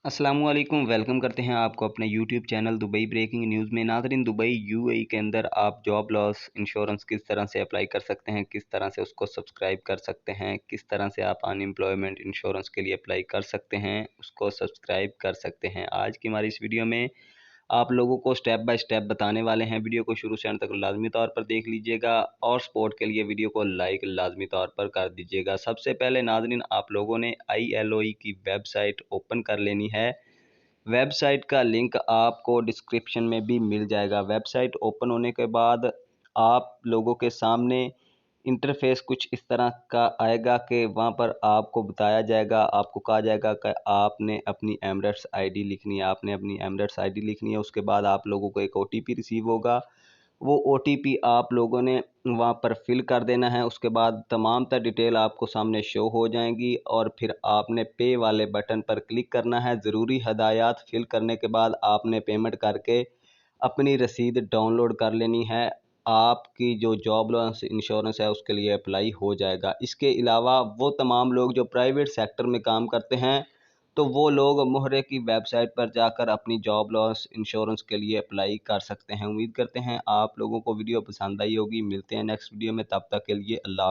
अस्सलामुअलैकुम वेलकम करते हैं आपको अपने YouTube channel Dubai breaking news में। नाज़रीन, दुबई यूएई के अंदर आप जॉब लॉस इंश्योरेंस किस तरह से अप्लाई कर सकते हैं, किस तरह से उसको सब्सक्राइब कर सकते हैं, किस तरह से आप अनएम्प्लॉयमेंट इंश्योरेंस के लिए अप्लाई कर सकते हैं, उसको सब्सक्राइब कर सकते हैं। आज की हमारी इस वीडियो में आप लोगों को स्टेप बाय स्टेप बताने वाले हैं। वीडियो को शुरू से अंत तक लाजमी तौर पर देख लीजिएगा और सपोर्ट के लिए वीडियो को लाइक लाजमी तौर पर कर दीजिएगा। सबसे पहले नाज़रीन, आप लोगों ने ILOE की वेबसाइट ओपन कर लेनी है। वेबसाइट का लिंक आपको डिस्क्रिप्शन में भी मिल जाएगा। वेबसाइट ओपन होने के बाद आप लोगों के सामने इंटरफेस कुछ इस तरह का आएगा कि वहाँ पर आपको बताया जाएगा, आपको कहा जाएगा कि आपने अपनी एमरेट्स आईडी लिखनी है। आपने अपनी एमरेट्स आईडी लिखनी है। उसके बाद आप लोगों को एक ओटीपी रिसीव होगा। वो ओटीपी आप लोगों ने वहाँ पर फिल कर देना है। उसके बाद तमाम तर डिटेल आपको सामने शो हो जाएंगी और फिर आपने पे वाले बटन पर क्लिक करना है। ज़रूरी हदायत फिल करने के बाद आपने पेमेंट करके अपनी रसीद डाउनलोड कर लेनी है। आपकी जो जॉब लॉस इंश्योरेंस है उसके लिए अप्लाई हो जाएगा। इसके अलावा वो तमाम लोग जो प्राइवेट सेक्टर में काम करते हैं, तो वो लोग मोहरे की वेबसाइट पर जाकर अपनी जॉब लॉस इंश्योरेंस के लिए अप्लाई कर सकते हैं। उम्मीद करते हैं आप लोगों को वीडियो पसंद आई होगी। मिलते हैं नेक्स्ट वीडियो में, तब तक के लिए अल्लाह।